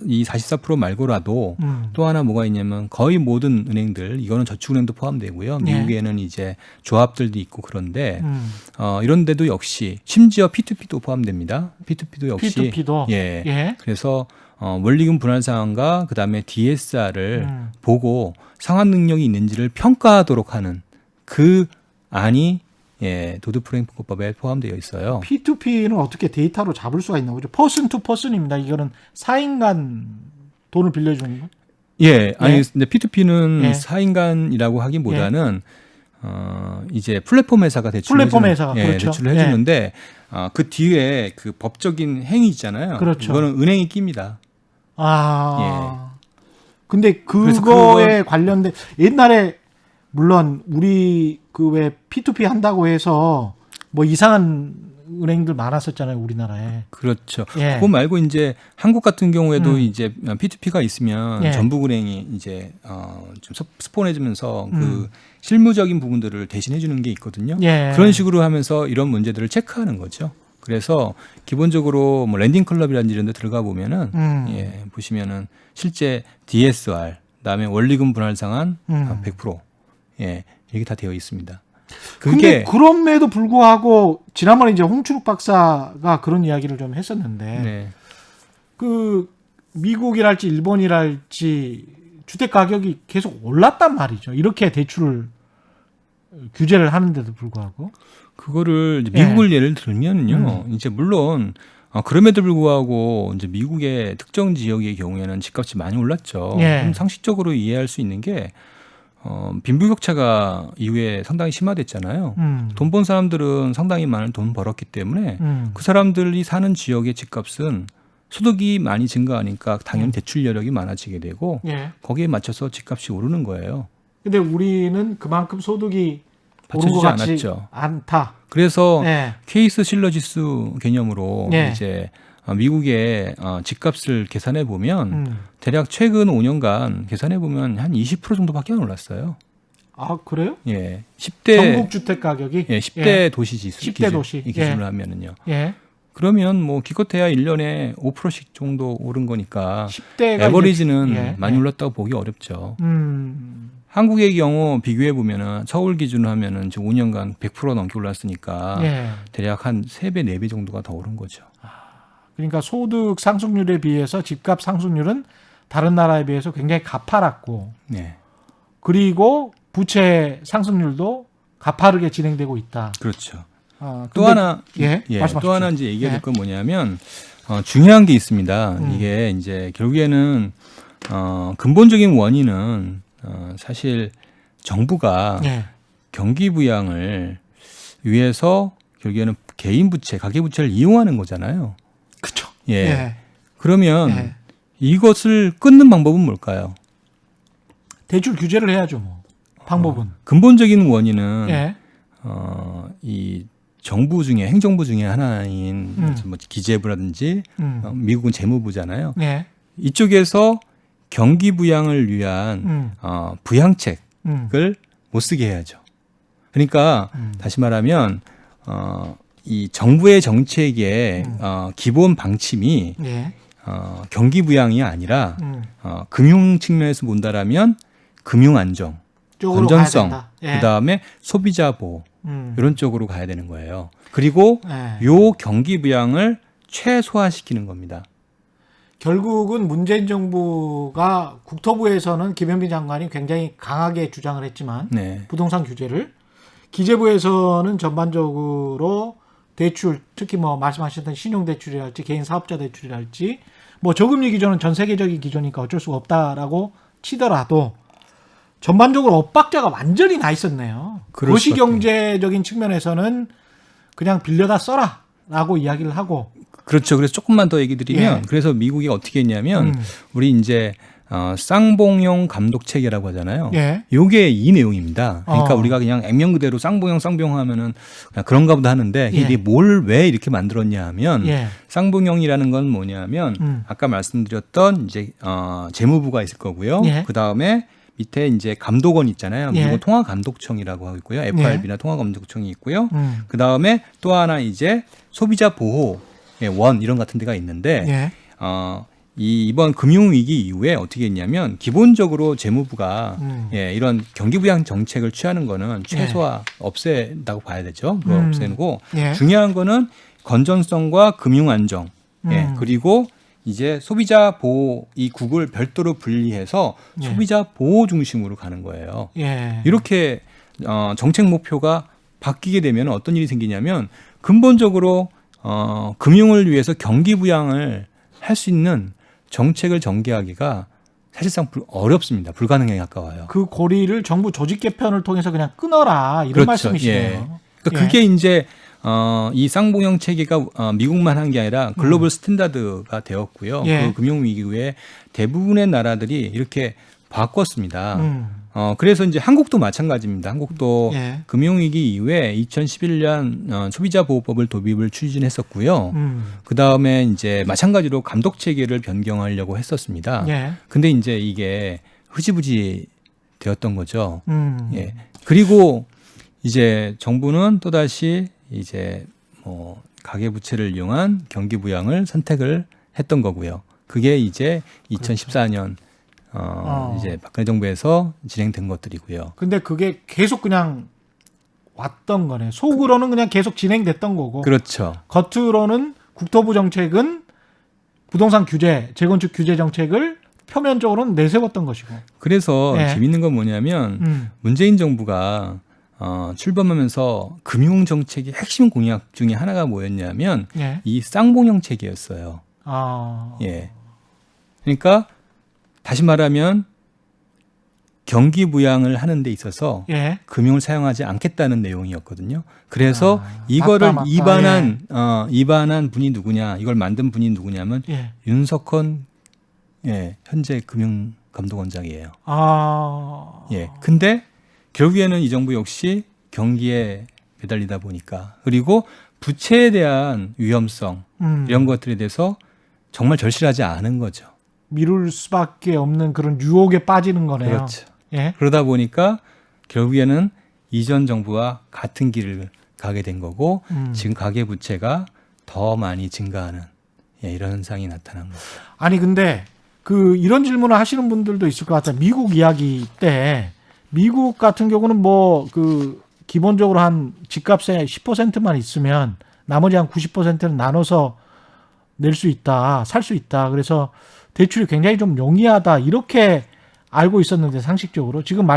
이 44% 말고라도 또 하나 뭐가 있냐면 거의 모든 은행들 이거는 저축은행도 포함되고요. 예. 미국에는 이제 조합들도 있고 그런데 이런 데도 역시 심지어 P2P도 포함됩니다. P2P도 역시 P2P도 예. 예. 그래서 원리금 분할 상환과 그다음에 DSR을 보고 상환 능력이 있는지를 평가하도록 하는 그 안이 도드프랭크법에 포함되어 있어요. P2P는 어떻게 데이터로 잡을 수가 있는 거죠? 퍼슨 투 퍼슨입니다. 이거는 4인 간 돈을 빌려주는 거? 예, 아니 예. 근데 P2P는 예. 4인 간이라고 하기보다는 이제 플랫폼 회사가 플랫폼 회사가, 그렇죠. 대출을 해주는데 그 뒤에 그 법적인 행위 있잖아요. 그렇죠. 이거는 은행이 낍니다. 근데 그래서 그거에 관련된 옛날에 물론 우리 그 왜 P2P 한다고 해서 뭐 이상한 은행들 많았었잖아요, 우리나라에. 그렇죠. 예. 그거 말고 이제 한국 같은 경우에도 이제 P2P가 있으면 예. 전북은행이 이제 좀 스폰해주면서 그 실무적인 부분들을 대신해주는 게 있거든요. 예. 그런 식으로 하면서 이런 문제들을 체크하는 거죠. 그래서 기본적으로 뭐 랜딩 클럽이라든지 이런 데 들어가 보면은 예, 보시면은 실제 DSR 그다음에 원리금 분할 상환 100% 예, 이게 다 되어 있습니다. 근데 그럼에도 불구하고 지난번에 이제 홍춘욱 박사가 그런 이야기를 좀 했었는데 네. 그 미국이랄지 일본이랄지 주택 가격이 계속 올랐단 말이죠. 이렇게 대출을 규제를 하는데도 불구하고 그거를 이제 미국을 예를 들면요. 이제 물론 그럼에도 불구하고 이제 미국의 특정 지역의 경우에는 집값이 많이 올랐죠. 예. 그럼 상식적으로 이해할 수 있는 게 빈부격차가 이후에 상당히 심화됐잖아요. 돈 번 사람들은 상당히 많은 돈 벌었기 때문에 그 사람들이 사는 지역의 집값은 소득이 많이 증가하니까 당연히 대출 여력이 많아지게 되고 예. 거기에 맞춰서 집값이 오르는 거예요. 근데 우리는 그만큼 소득이 오른 것 받쳐주지 같지 않았죠. 않다. 그래서 예. 케이스 실러 지수 개념으로 예. 이제 미국의 집값을 계산해 보면 대략 최근 5년간 계산해 보면 한 20% 정도밖에 안 올랐어요. 아 그래요? 예, 10대 전국 주택 가격이 10대 도시 지수 10대 도시. 이 기준으로 하면은요. 예. 그러면 뭐 기껏해야 1년에 5%씩 정도 오른 거니까 10대가 에버리지는 많이 올랐다고 보기 어렵죠. 한국의 경우 비교해 보면은 서울 기준으로 하면은 지금 5년간 100% 넘게 올랐으니까 예. 대략 한 3배, 4배 정도가 더 오른 거죠. 그러니까 소득 상승률에 비해서 집값 상승률은 다른 나라에 비해서 굉장히 가파랐고 네. 그리고 부채 상승률도 가파르게 진행되고 있다. 그렇죠. 근데- 또 하나 말씀하십시오. 또 하나 이제 얘기해 줄 예. 건 뭐냐면 중요한 게 있습니다. 이게 이제 결국에는 근본적인 원인은 사실 정부가 예. 경기 부양을 위해서 결국에는 개인 부채, 가계 부채를 이용하는 거잖아요. 그렇죠. 예. 예. 그러면 예. 이것을 끊는 방법은 뭘까요? 대출 규제를 해야죠, 뭐. 방법은. 근본적인 원인은 예. 이 정부 중에 행정부 중에 하나인 뭐 기재부라든지 미국은 재무부잖아요. 예. 이쪽에서 경기 부양을 위한 부양책을 못 쓰게 해야죠. 그러니까 다시 말하면 이 정부의 정책의 기본 방침이 예. 경기 부양이 아니라 금융 측면에서 본다라면 금융 안정, 쪽으로 건전성, 가야 된다. 예. 그다음에 소비자 보호 이런 쪽으로 가야 되는 거예요. 그리고 예. 요 경기 부양을 최소화시키는 겁니다. 결국은 문재인 정부가 국토부에서는 김현미 장관이 굉장히 강하게 주장을 했지만 네. 부동산 규제를 기재부에서는 전반적으로 대출 특히 뭐 말씀하셨던 신용대출이랄지 개인 사업자 대출이랄지 뭐 저금리 기준은 전 세계적인 기준이니까 어쩔 수가 없다라고 치더라도 전반적으로 엇박자가 완전히 나 있었네요. 그럴 수밖에. 거시경제적인 측면에서는 그냥 빌려다 써라라고 이야기를 하고 그렇죠. 그래서 조금만 더 얘기 드리면 예. 그래서 미국이 어떻게 했냐면 우리 이제 쌍봉용 감독 체계라고 하잖아요. 예. 요게 이 내용입니다. 그러니까 어. 우리가 그냥 액면 그대로 쌍봉용 하면은 그냥 그런가 보다 하는데 예. 이게 뭘 왜 이렇게 만들었냐 하면 예. 쌍봉용이라는 건 뭐냐면 아까 말씀드렸던 이제 재무부가 있을 거고요. 예. 그다음에 밑에 이제 감독원 있잖아요. 예. 미국 통화감독청이라고 하고 있고요. FRB나 통화감독청이 있고요. 그 다음에 또 하나 이제 소비자 보호 원 이런 같은 데가 있는데 예. 이번 금융위기 이후에 어떻게 했냐면 기본적으로 재무부가 이런 경기부양 정책을 취하는 거는 최소화 없앤다고 봐야 되죠. 그거 없애고 예. 중요한 거는 건전성과 금융안정 그리고 이제 소비자 보호 이 국을 별도로 분리해서 예. 소비자 보호 중심으로 가는 거예요. 예. 이렇게 정책 목표가 바뀌게 되면 어떤 일이 생기냐면 근본적으로 금융을 위해서 경기 부양을 할 수 있는 정책을 전개하기가 사실상 어렵습니다. 불가능에 가까워요. 그 고리를 정부 조직 개편을 통해서 그냥 끊어라 이런 그렇죠. 말씀이시네요. 예. 그러니까 그게 이제 이 쌍봉형 체계가 미국만 한 게 아니라 글로벌 스탠다드가 되었고요. 예. 그 금융위기 후에 대부분의 나라들이 이렇게 바꿨습니다. 그래서 이제 한국도 마찬가지입니다. 한국도 예. 금융위기 이후에 2011년 소비자보호법을 도입을 추진했었고요. 그 다음에 이제 마찬가지로 감독 체계를 변경하려고 했었습니다. 예. 근데 이제 이게 흐지부지 되었던 거죠. 예. 그리고 이제 정부는 또다시 이제 뭐 가계부채를 이용한 경기부양을 선택을 했던 거고요. 그게 이제 2014년 이제 박근혜 정부에서 진행된 것들이고요. 근데 그게 계속 그냥 왔던 거네. 속으로는 그냥 계속 진행됐던 거고. 그렇죠. 겉으로는 국토부 정책은 부동산 규제, 재건축 규제 정책을 표면적으로는 내세웠던 것이고. 그래서 예. 재밌는 건 뭐냐면 문재인 정부가 출범하면서 금융 정책의 핵심 공약 중에 하나가 뭐였냐면 예. 이 쌍봉형 체계였어요. 아. 예. 그러니까 다시 말하면 경기 부양을 하는 데 있어서 예. 금융을 사용하지 않겠다는 내용이었거든요. 그래서 이거를 맞다. 입안한 분이 누구냐, 이걸 만든 분이 누구냐면 예. 윤석헌 현재 금융감독원장이에요. 아. 예. 근데 결국에는 이 정부 역시 경기에 매달리다 보니까 그리고 부채에 대한 위험성 이런 것들에 대해서 정말 절실하지 않은 거죠. 미룰 수밖에 없는 그런 유혹에 빠지는 거네요. 그렇죠. 예. 그러다 보니까 결국에는 이전 정부와 같은 길을 가게 된 거고 지금 가계 부채가 더 많이 증가하는 이런 현상이 나타난 거죠. 아니 근데 그 이런 질문을 하시는 분들도 있을 것 같아요. 미국 이야기 때 미국 같은 경우는 뭐 그 기본적으로 한 집값의 10%만 있으면 나머지 한 90%는 나눠서 낼 수 있다, 살 수 있다. 그래서 대출이 굉장히 좀 용이하다 이렇게 알고 있었는데 상식적으로 지금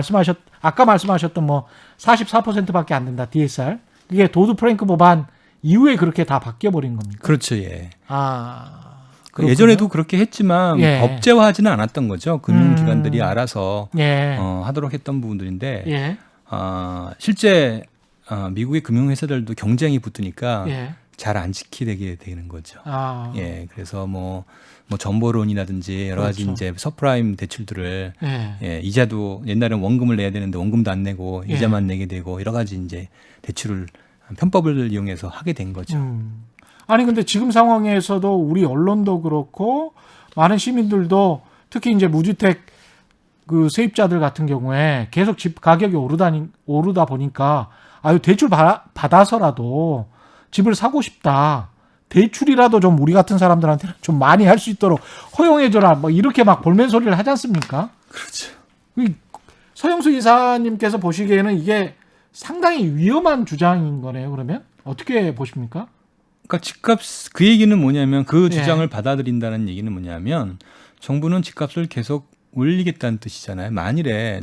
아까 말씀하셨던 뭐 44%밖에 안 된다 DSR 그게 도드 프랭크 법안 이후에 그렇게 다 바뀌어 버린 겁니까? 그렇죠, 예. 그렇군요. 예전에도 그렇게 했지만 예. 법제화하지는 않았던 거죠. 금융기관들이 알아서 예. 하도록 했던 부분들인데 예. 실제 미국의 금융회사들도 경쟁이 붙으니까 예. 잘 안 지키게 되는 거죠. 아. 예, 그래서 뭐 전보론이라든지 여러 가지 그렇죠. 이제 서프라임 대출들을 예. 이자도 옛날에는 원금을 내야 되는데 원금도 안 내고 예. 이자만 내게 되고 여러 가지 이제 대출을 편법을 이용해서 하게 된 거죠. 아니 근데 지금 상황에서도 우리 언론도 그렇고 많은 시민들도 특히 이제 무주택 그 세입자들 같은 경우에 계속 집 가격이 오르다 보니까 아유 대출 받아서라도 집을 사고 싶다. 대출이라도 좀 우리 같은 사람들한테는 좀 많이 할 수 있도록 허용해줘라. 뭐 이렇게 막 볼멘 소리를 하지 않습니까? 그렇죠. 서영수 이사님께서 보시기에는 이게 상당히 위험한 주장인 거네요. 그러면 어떻게 보십니까? 그러니까 집값 그 얘기는 뭐냐면 그 예. 주장을 받아들인다는 얘기는 뭐냐면 정부는 집값을 계속 올리겠다는 뜻이잖아요. 만일에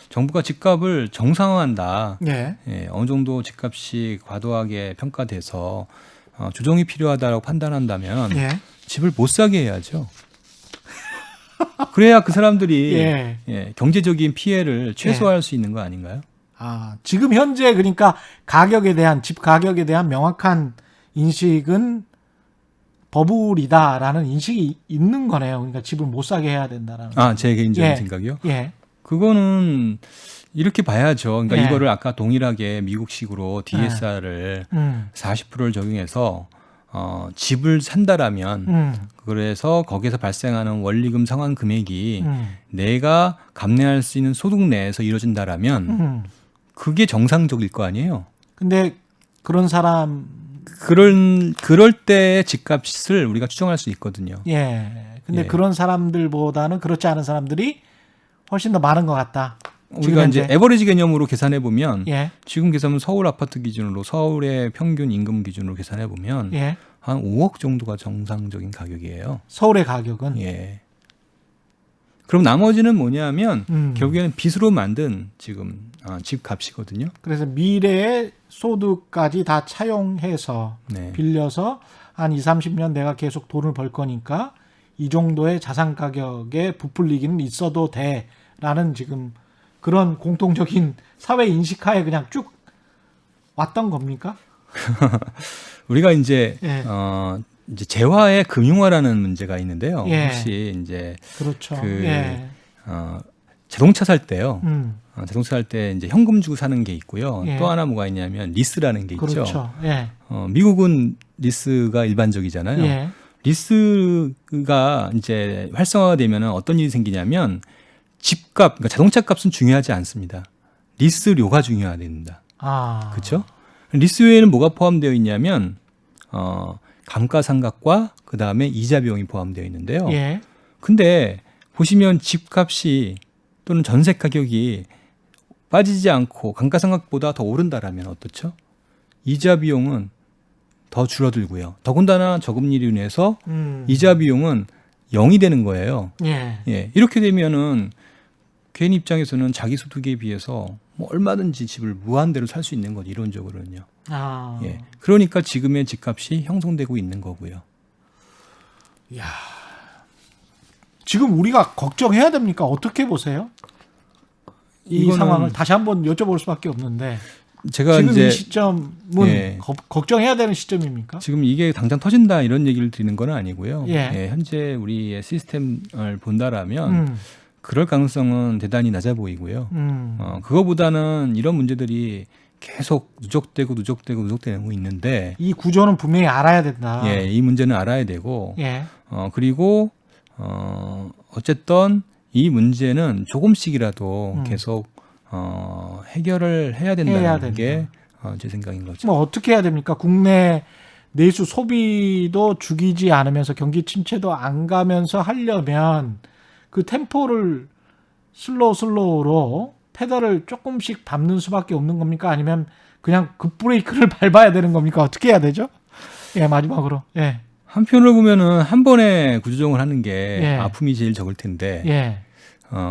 정부가 집값을 정상화한다. 예. 어느 정도 집값이 과도하게 평가돼서 조정이 필요하다고 판단한다면 예. 집을 못 사게 해야죠. 그래야 그 사람들이 예. 경제적인 피해를 최소화할 수 있는 거 아닌가요? 지금 현재 그러니까 집 가격에 대한 명확한 인식은 버블이다라는 인식이 있는 거네요. 그러니까 집을 못 사게 해야 된다라는. 제 개인적인 예. 생각이요? 예. 그거는 이렇게 봐야죠. 그러니까 예. 이거를 아까 동일하게 미국식으로 DSR을 40%를 적용해서 집을 산다라면 그래서 거기에서 발생하는 원리금 상환 금액이 내가 감내할 수 있는 소득 내에서 이루어진다라면 그게 정상적일 거 아니에요. 근데 그런 사람 그럴 때의 집값을 우리가 추정할 수 있거든요. 예. 근데 예. 그런 사람들보다는 그렇지 않은 사람들이 훨씬 더 많은 것 같다. 우리가 이제 에버리지 개념으로 계산해 보면 예. 지금 계산은 서울 아파트 기준으로 서울의 평균 임금 기준으로 계산해 보면 예. 한 5억 정도가 정상적인 가격이에요. 서울의 가격은 예. 그럼 나머지는 뭐냐면 결국에는 빚으로 만든 지금 집 값이거든요. 그래서 미래의 소득까지 다 차용해서 네. 빌려서 한 20, 30년 내가 계속 돈을 벌 거니까 이 정도의 자산 가격에 부풀리기는 있어도 돼라는 지금 그런 공통적인 사회 인식하에 그냥 쭉 왔던 겁니까? 우리가 이제 예. 이제 재화의 금융화라는 문제가 있는데요. 예. 혹시 이제 그렇죠. 그 예. 자동차 살 때요. 음. 자동차 살 때 이제 현금 주고 사는 게 있고요. 예. 또 하나 뭐가 있냐면 리스라는 게 있죠. 그렇죠. 예. 미국은 리스가 일반적이잖아요. 예. 리스가 이제 활성화가 되면은 어떤 일이 생기냐면 집값, 그러니까 자동차 값은 중요하지 않습니다. 리스료가 중요합니다. 아. 그렇죠? 리스료에는 뭐가 포함되어 있냐면 감가상각과 그 다음에 이자 비용이 포함되어 있는데요. 예. 근데 보시면 집값이 또는 전세 가격이 빠지지 않고 감가상각보다 더 오른다라면 어떻죠? 이자 비용은 더 줄어들고요. 더군다나 저금리로 인해서 이자 비용은 0이 되는 거예요. 예. 예, 이렇게 되면은 개인 입장에서는 자기 소득에 비해서 뭐 얼마든지 집을 무한대로 살 수 있는 거죠. 이론적으로는요. 아. 예, 그러니까 지금의 집값이 형성되고 있는 거고요. 야. 지금 우리가 걱정해야 됩니까? 어떻게 보세요? 이 이거는 상황을 다시 한번 여쭤볼 수밖에 없는데 제가 지금 이제 이 시점은 예. 걱정해야 되는 시점입니까? 지금 이게 당장 터진다 이런 얘기를 드리는 건 아니고요. 예. 현재 우리의 시스템을 본다라면 그럴 가능성은 대단히 낮아 보이고요. 그거보다는 이런 문제들이 계속 누적되고 있는데 이 구조는 분명히 알아야 된다. 예, 이 문제는 알아야 되고 예. 그리고 어쨌든 이 문제는 조금씩이라도 계속 해결을 해야 된다는 게 제 생각인 거죠. 뭐 어떻게 해야 됩니까? 국내 내수 소비도 죽이지 않으면서 경기 침체도 안 가면서 하려면 그 템포를 슬로우로 페달을 조금씩 밟는 수밖에 없는 겁니까? 아니면 그냥 급브레이크를 밟아야 되는 겁니까? 어떻게 해야 되죠? 예, 마지막으로. 예. 한편으로 보면은 한 번에 구조조정을 하는 게 예. 아픔이 제일 적을 텐데 예.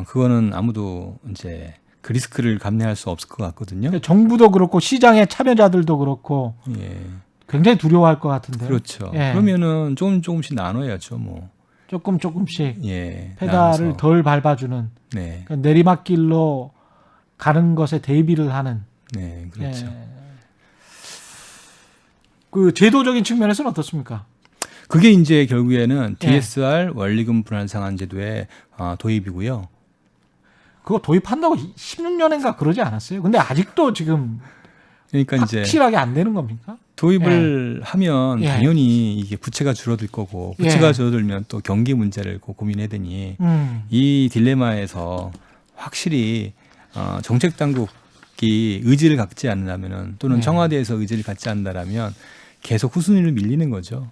그거는 아무도 이제 그 리스크를 감내할 수 없을 것 같거든요. 정부도 그렇고 시장의 참여자들도 그렇고 예. 굉장히 두려워할 것 같은데요. 그렇죠. 예. 그러면은 조금씩 나눠야죠, 뭐. 조금씩 예. 페달을 나눠서. 덜 밟아주는 네. 그러니까 내리막길로 가는 것에 대비를 하는. 네, 그렇죠. 예. 그 제도적인 측면에서는 어떻습니까? 그게 이제 결국에는 예. DSR 원리금 분할 상환 제도의 도입이고요. 그거 도입한다고 16년인가 그러지 않았어요? 근데 아직도 지금 그러니까 이제 확실하게 안 되는 겁니까? 도입을 하면 예. 당연히 이게 부채가 줄어들 거고 부채가 줄어들면 또 경기 문제를 고민해야 되니 이 딜레마에서 확실히 정책 당국이 의지를 갖지 않는다면은 또는 네. 청와대에서 의지를 갖지 않는다라면 계속 후순위를 밀리는 거죠.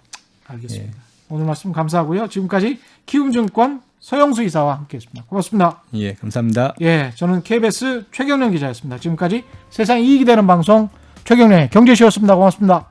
알겠습니다. 오늘 말씀 감사하고요. 지금까지 키움증권 서영수 이사와 함께했습니다. 고맙습니다. 예, 감사합니다. 예, 저는 KBS 최경련 기자였습니다. 지금까지 세상 이익이 되는 방송 최경련의 경제쇼였습니다. 고맙습니다.